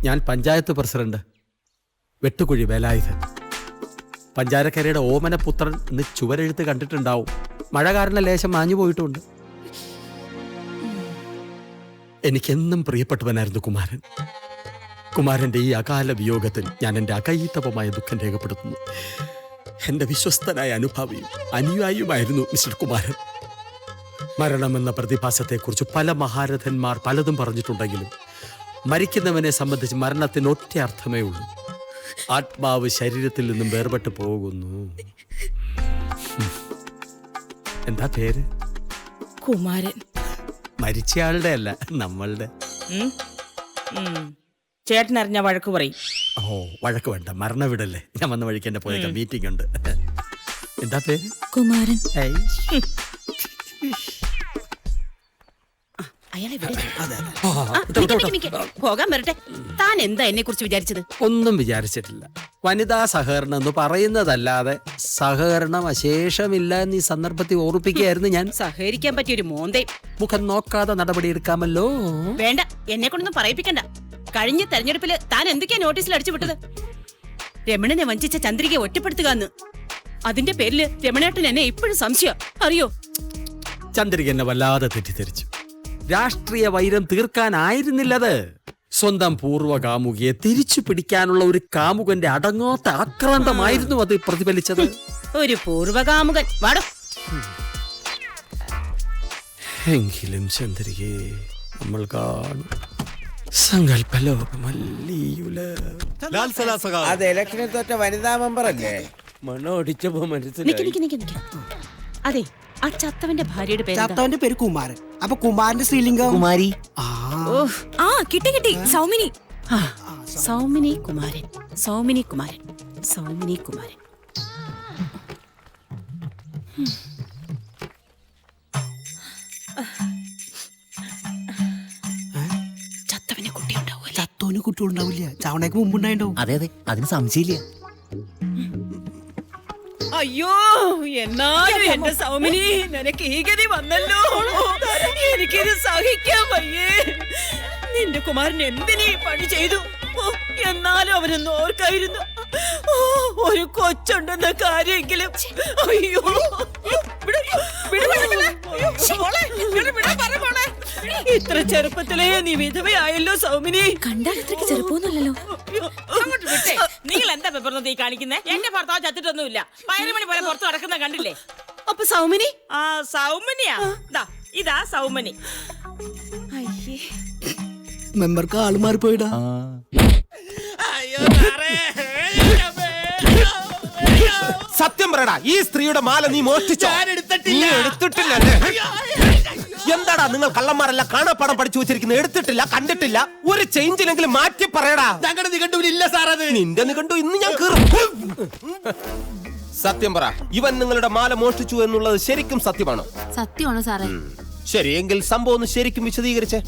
ഞാൻ പഞ്ചായത്ത് പ്രസിഡന്റ് വെട്ടുകുഴി വേലായുധൻ. പഞ്ചാരക്കരയുടെ ഓമനപുത്രൻ എന്ന് ചുവരെഴുത്ത് കണ്ടിട്ടുണ്ടാവും. മഴ കാരണം ലേശം മാഞ്ഞു പോയിട്ടുണ്ട്. എനിക്കെന്നും പ്രിയപ്പെട്ടവനായിരുന്നു കുമാരൻ. കുമാരന്റെ ഈ അകാല വിയോഗത്തിൽ ഞാൻ എൻ്റെ അകൈത്തവമായ ദുഃഖം രേഖപ്പെടുത്തുന്നു. എൻ്റെ വിശ്വസ്തനായ അനുഭാവിയും അനുയായിയുമായിരുന്നു മിസ്റ്റർ കുമാരൻ. മരണമെന്ന പ്രതിഭാസത്തെക്കുറിച്ച് പല മഹാരഥന്മാർ പലതും പറഞ്ഞിട്ടുണ്ടെങ്കിലും മരിക്കുന്നവനെ സംബന്ധിച്ച് മരണത്തിന് ഒറ്റ അർത്ഥമേ ഉള്ളൂ: ആത്മാവ് ശരീരത്തിൽ നിന്നും വേർപെട്ട് പോകുന്നു. എന്താ പേര്? കുമാരൻ. മരിച്ചയാളുടെ അല്ല, നമ്മളുടെ. ചേട്ടൻ അറിഞ്ഞ വഴക്ക് പറയും. ഓ, വഴക്ക് വേണ്ട, മരണവിടല്ലേ. ഞാൻ വന്ന വഴിക്ക് എന്നെ പോയേക്കാം, മീറ്റിംഗ് ഉണ്ട്. എന്താ പേര്? കുമാരൻ. പോകാൻ വരട്ടെ. താൻ എന്താ എന്നെ കുറിച്ച് വിചാരിച്ചത്? ഒന്നും വിചാരിച്ചിട്ടില്ല. വനിതാ സഹകരണം എന്ന് പറയുന്നതല്ലാതെ സഹകരണം അശേഷമില്ല എന്ന് ഈ സന്ദർഭത്തിൽ ഓർപ്പിക്കുകയായിരുന്നു ഞാൻ. സഹകരിക്കാൻ പറ്റിയൊരു മോന്തേ. മുഖം നോക്കാതെ നടപടിയെടുക്കാമല്ലോ. വേണ്ട, എന്നെ കൊണ്ടൊന്നും പറയിപ്പിക്കണ്ട. കഴിഞ്ഞ തെരഞ്ഞെടുപ്പില് താൻ എന്തൊക്കെയാ നോട്ടീസിൽ അടിച്ചു വിട്ടത്? രമണനെ വഞ്ചിച്ച ചന്ദ്രികയെ ഒറ്റപ്പെടുത്തുക എന്ന്. അതിന്റെ പേരില് രമണേട്ടൻ എന്നെ ഇപ്പോഴും സംശയം, അറിയോ? ചന്ദ്രിക എന്നെ വല്ലാതെ തെറ്റിദ്ധരിച്ചു. രാഷ്ട്രീയ വൈരം തീർക്കാനായിരുന്നില്ലത്. സ്വന്തം പൂർവ്വ കാമുകിയെ തിരിച്ചു പിടിക്കാനുള്ള ഒരു കാമുകന്റെ അടങ്ങാത്ത ആക്രാന്തമായിരുന്നു അത് പ്രതിഫലിച്ചത്. ഒരു പൂർവ്വകാമുകൻ. വാടോ. എങ്കിലും ചന്ദ്രികയെ നമ്മൾ കാണും. സങ്കല്പലോകമല്ലീയുല. അത് ഇലക്ഷനിൽ തോറ്റ വനിതാ മെമ്പർ അല്ലേ? മണ്ണോടിച്ചപ്പോ മനസ്സിലായി. അതെ, ആ ചത്തവന്റെ ഭാര്യയുടെ പേര്? ചത്തവന്റെ പേര് കുമാരൻ. അപ്പൊ കുമാരന്റെ സ്ത്രീലിംഗം കുമാരി. ആ കിട്ടി സൗമിനി. സൗമിനി കുമാരൻ. സൗമിനി കുമാരൻ. സൗമിനി കുമാരൻ. ചത്തവന് കുട്ടിയുണ്ടാവും. ചത്തോന് കുട്ടികളുണ്ടാവില്ല, ചവണയ്ക്ക് മുമ്പുണ്ടായിണ്ടാവും. അതെ അതെ, അതിന് സംശയമില്ല. അയ്യോ, എന്നാലും എന്റെ സൗമിനി, നിനക്ക് ഈ ഗതി വന്നല്ലോ. എനിക്കിത് സഹിക്കാൻ വയ്യേ. നിന്റെ കുമാരൻ എന്തിനീ പണി ചെയ്തു? എന്നാലും അവനൊന്ന് ഓർക്കായിരുന്നു. ഒരു കൊച്ചുണ്ടെന്ന കാര്യമെങ്കിലും. അയ്യോ, ഇത്ര ചെറുപ്പത്തിലേ നീ വിധവയായല്ലോ സൗമിനി. കണ്ടാൽ ഇത്രയ്ക്ക് ചെറുപ്പമൊന്നുമല്ലല്ലോ. നിങ്ങൾ എന്താ പെപ്പറിനകത്ത് ഈ കാണിക്കുന്നേ? എന്റെ ഭർത്താവ് ചത്തിട്ടൊന്നുമില്ല. 12 മണി പോലെ പുറത്ത് നടക്കുന്ന കണ്ടില്ലേ? അപ്പൊ സൗമിനി? ആ, സൗമിനിയാ. ഇതാ സൗമിനി. മെമ്പർക്ക് ആള് മാറിപ്പോയിടാ. സത്യം പറയടാ, ഈ സ്ത്രീയുടെ മാല നീ മോഷ്ടിച്ചോ? എടുത്തിട്ടില്ല. എന്താടാ നിങ്ങൾ കള്ളന്മാരെല്ലാം കാണാപ്പാടം പഠിച്ചു വെച്ചിരിക്കുന്നത്? എടുത്തിട്ടില്ല, കണ്ടിട്ടില്ല. ഒരു ചേഞ്ചിലെങ്കിലും മാറ്റി പറയടാ. ഞങ്ങളുടെ നിഘണ്ടുവിലില്ല സാർ അത്. നിന്റെ നിഘണ്ടു ഇന്ന് ഞാൻ കീറും. സത്യം പറ, ഇവൻ നിങ്ങളുടെ മാല മോഷ്ടിച്ചു എന്നുള്ളത് ശരിക്കും സത്യമാണോ? സത്യമാണോ സാറേ? ശരി, എങ്കിൽ സംഭവം ഒന്ന് ശരിക്കും വിശദീകരിച്ചേ.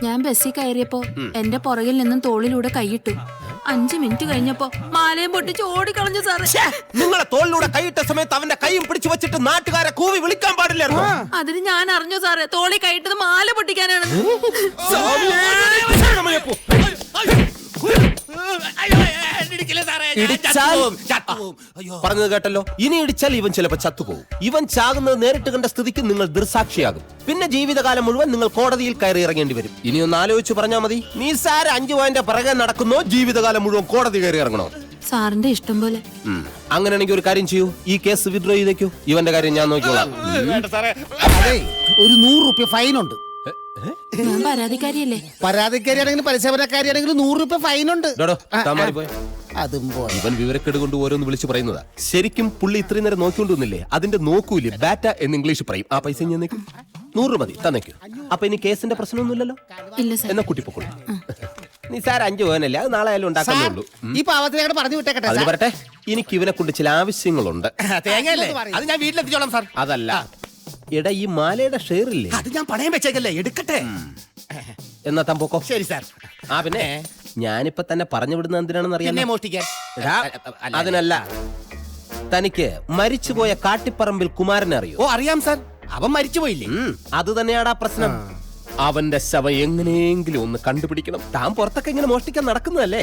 ഞാൻ ബസ്സിൽ കയറിയപ്പോ എന്റെ പുറകിൽ നിന്നും തോളിലൂടെ കൈയിട്ടു. 5 മിനിറ്റ് കഴിഞ്ഞപ്പോ മാലയും പൊട്ടിച്ച് ഓടിക്കളഞ്ഞു സാറേ. നിങ്ങളെ തോളിലൂടെ കൈയിട്ട സമയത്ത് അവന്റെ കൈയും പിടിച്ചു വെച്ചിട്ട് നാട്ടുകാരെ കൂവി വിളിക്കാൻ പാടില്ലായിരുന്നു. അതിന് ഞാൻ അറിഞ്ഞു സാറേ, തോളി കൈയിട്ടത് മാല പൊട്ടിക്കാനാണ്. പറഞ്ഞത് കേട്ടല്ലോ. ഇനി ഇടിച്ചാൽ ഇവൻ ചിലപ്പോ ചത്തുപോകും. ഇവൻ ചാകുന്നത് നേരിട്ട് കണ്ട സ്ഥിതിക്ക് നിങ്ങൾ ദൃസാക്ഷിയാകും. പിന്നെ ജീവിതകാലം മുഴുവൻ നിങ്ങൾ കോടതിയിൽ കയറി ഇറങ്ങേണ്ടി വരും. ഇനി ഒന്ന് ആലോചിച്ച് പറഞ്ഞാൽ മതി. നീ സാർ 5 പോയിന്റ് പിറകെ നടക്കുന്നോ, ജീവിതകാലം മുഴുവൻ കോടതി കയറി ഇറങ്ങണോ? സാറിന്റെ ഇഷ്ടം പോലെ. അങ്ങനെയാണെങ്കിൽ ഒരു കാര്യം ചെയ്യൂ, ഈ കേസ് വിഡ്രോ ചെയ്തേക്കൂ. ഇവന്റെ കാര്യം ഞാൻ നോക്കിക്കോളാം. ഒരു 100 രൂപ ഫൈൻ ഉണ്ട്. ഞാൻ പരാതിക്കാരിയല്ലേ? പരാതിക്കാരിയാണെങ്കിലും പരിസരക്കാരിയാണെങ്കിലും 100 രൂപ ഫൈൻ ഉണ്ട്. അതും ഇവൻ വിവരക്കേട് കൊണ്ട് ഓരോന്ന് വിളിച്ചു പറയുന്നതാ. ശരിക്കും പുള്ളി ഇത്രയും നേരം നോക്കിക്കൊണ്ടിരുന്നില്ലേ? അതിന്റെ നോക്കൂല്ലേ ബാറ്റ എന്ന് ഇംഗ്ലീഷ് പറയും. ആ പൈസ ഞാൻ 100 മതി തന്നേക്കൂ. അപ്പൊ ഇനി കേസിന്റെ പ്രശ്നമൊന്നുമില്ലല്ലോ. എന്നാ കുട്ടിപ്പൊക്കോളൂ. നീ സാർ 5 പോകാനല്ലേ, അത് നാളെ ആയാലും ഉണ്ടാക്കുന്നുള്ളൂ. ഈ പാവത്തിനെ പറഞ്ഞു വിട്ടേക്കട്ടെ. അതിന് പറട്ടെ, എനിക്ക് ഇവനെ കൊണ്ട് ചില ആവശ്യങ്ങളുണ്ട്. അത് ഞാൻ വീട്ടിലെത്തിച്ചോളാം സാർ. അതല്ല, എടാ ഈ മാലയുടെ ഷെയർ ഇല്ലേ? അത് ഞാൻ പണയം വെച്ചേക്കല്ലേ, എടുക്കട്ടെ. എന്നാ താൻ പോക്കോ. ശരി സാർ. ആ പിന്നെ ഞാനിപ്പോ തന്നെ പറഞ്ഞു വിടുന്ന എന്തിനാണെന്ന് എന്നെ അറിയാം. മോഷ്ടിക്കാൻ അതിനല്ല, തനിക്ക് മരിച്ചുപോയ കാട്ടിപ്പറമ്പിൽ കുമാരനെ അറിയോ? ഓ അറിയാം സാർ, അവൻ മരിച്ചുപോയില്ലേ? അത് തന്നെയാടാ പ്രശ്നം. അവന്റെ ശവം എങ്ങനെയെങ്കിലും ഒന്ന് കണ്ടുപിടിക്കണം. താൻ പുറത്തൊക്കെ ഇങ്ങനെ മോഷ്ടിക്കാൻ നടക്കുന്നതല്ലേ?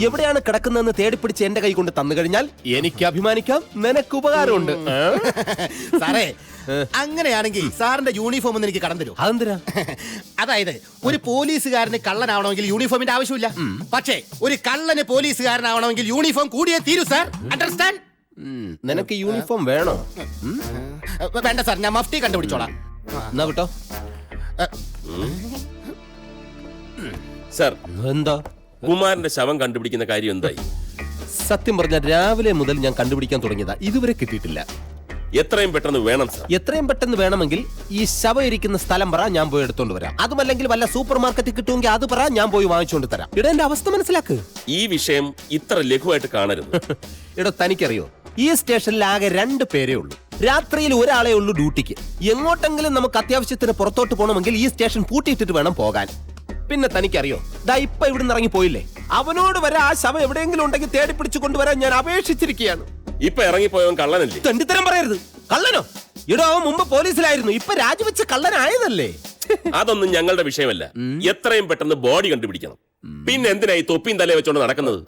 എവിടെയാണ് കിടക്കുന്നതെന്ന് തേടിപ്പിടിച്ച് എന്റെ കൈ കൊണ്ട് തന്നു കഴിഞ്ഞാൽ എനിക്ക് അഭിമാനിക്കാം, നിനക്ക് ഉപകാരമുണ്ട്. സാറേ അങ്ങനെയാണെങ്കിൽ സാറിന്റെ യൂണിഫോം ഒന്ന് എനിക്ക് കടം തരൂ. അതെന്തിനാ? അതായത് ഒരു പോലീസുകാരന് കള്ളനാവണമെങ്കിൽ യൂണിഫോമിന്റെ ആവശ്യമില്ല, പക്ഷേ ഒരു കള്ളന് പോലീസുകാരനാവണമെങ്കിൽ യൂണിഫോം കൂടിയേ തീരൂ സാർ. അണ്ടർസ്റ്റാൻഡ്? നിനക്ക് യൂണിഫോം വേണോ? വേണ്ട സാർ, ഞാൻ മഫ്തി കണ്ടുപിടിച്ചോളാം. എന്നാ കേട്ടോ. സർ, എന്താ? കുമാരന്റെ ശവം കണ്ടുപിടിക്കുന്ന കാര്യം എന്തായി? സത്യം പറഞ്ഞ രാവിലെ മുതൽ ഞാൻ കണ്ടുപിടിക്കാൻ തുടങ്ങിയതാ, ഇതുവരെ കിട്ടിയിട്ടില്ല. എത്രയും പെട്ടെന്ന് വേണം സർ. എത്രയും പെട്ടെന്ന് വേണമെങ്കിൽ ഈ ശവം ഇരിക്കുന്ന സ്ഥലം പറ, ഞാൻ പോയി എടുത്തോണ്ട് വരാം. അതുമല്ലെങ്കിൽ വല്ല സൂപ്പർ മാർക്കറ്റിൽ കിട്ടുമെങ്കിൽ അത് പറ, ഞാൻ പോയി വാങ്ങിച്ചുകൊണ്ട് തരാം. ഇട എന്റെ അവസ്ഥ മനസ്സിലാക്ക്. ഈ വിഷയം ഇത്ര ലഘുവായിട്ട് കാണരുത്. ഇടോ തനിക്കറിയോ, ഈ സ്റ്റേഷനിൽ ആകെ 2 പേരേ ഉള്ളൂ. രാത്രിയിൽ ഒരാളെ ഉള്ളൂ ഡ്യൂട്ടിക്ക്. എങ്ങോട്ടെങ്കിലും നമുക്ക് അത്യാവശ്യത്തിന് പുറത്തോട്ട് പോകണമെങ്കിൽ ഈ സ്റ്റേഷൻ പൂട്ടിയിട്ടിട്ട് വേണം പോകാൻ. പിന്നെ തനിക്കറിയോ, ദാ ഇപ്പൊ ഇവിടുന്ന് ഇറങ്ങി പോയില്ലേ, അവനോട് വരെ ആ ശവം എവിടെയെങ്കിലും ഉണ്ടെങ്കിൽ തേടി പിടിച്ചു കൊണ്ടുവരാൻ ഞാൻ അപേക്ഷിച്ചിരിക്കുകയാണ്. ഇപ്പൊ ഇറങ്ങിപ്പോയവൻ കള്ളനല്ലേ? തെണ്ടിത്തരം പറയരുത്. കള്ളനോ? ഇടോ അവൻ മുമ്പ് പോലീസിലായിരുന്നു, ഇപ്പൊ രാജിവെച്ച കള്ളനായതല്ലേ. അതൊന്നും ഞങ്ങളുടെ വിഷയമല്ല. എത്രയും പെട്ടെന്ന് ബോഡി കണ്ടുപിടിക്കണം. പിന്നെ എന്തിനായി തൊപ്പിയും തലയെ വെച്ചോണ്ട് നടക്കുന്നത്?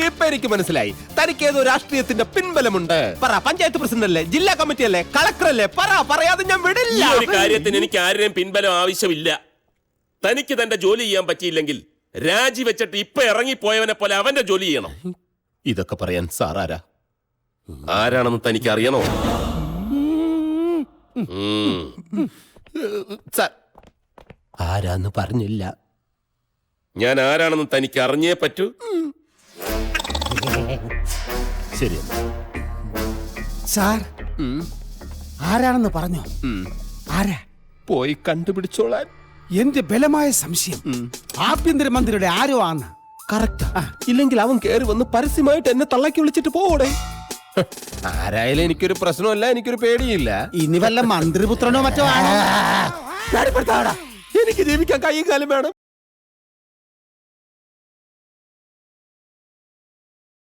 ഇപ്പൊ എനിക്ക് മനസ്സിലായി, തനിക്ക് ഏതോ രാഷ്ട്രീയത്തിന്റെ പിൻബലമുണ്ട്. പറ, പഞ്ചായത്ത് പ്രസിഡന്റ് അല്ലേ, ജില്ലാ കമ്മിറ്റി അല്ലേ, കളക്ടർ അല്ലേ? പറയാതെ ഞാൻ ഈ വിടില്ല. ഒരു കാര്യത്തിന് എനിക്ക് ആരുടെയും പിൻബലം ആവശ്യമില്ല. തനിക്ക് തന്റെ ജോലി ചെയ്യാൻ പറ്റിയില്ലെങ്കിൽ രാജിവെച്ചിട്ട് ഇപ്പൊ ഇറങ്ങിപ്പോയവനെ പോലെ അവന്റെ ജോലി ചെയ്യണം. ഇതൊക്കെ പറയാൻ സാറാരാ? ആരാണെന്ന് തനിക്ക് അറിയണോ? സാർ ആരാന്ന് പറഞ്ഞില്ല. ഞാൻ ആരാണെന്ന് തനിക്ക് അറിഞ്ഞേ പറ്റൂ. ശരി. സാർ ആരാണെന്ന് പറഞ്ഞോ? ആരാ? പോയി കണ്ടുപിടിച്ചോളാൻ. എന്റെ ബലമായ സംശയം ആഭ്യന്തരമന്ത്രിയുടെ ആരോ ആണ്. കറക്റ്റ്. ഇല്ലെങ്കിൽ അവൻ കേറി വന്ന് പരസ്യമായിട്ട് എന്നെ തള്ളക്കി വിളിച്ചിട്ട് പോടെ. ആരായാലും എനിക്കൊരു പ്രശ്നമല്ല, എനിക്കൊരു പേടിയില്ല. ഇനി വല്ല മന്ത്രിപുത്രനോ മറ്റോ ആണോ? എനിക്ക് ജീവിക്കാൻ കൈയും കാലം വേണം.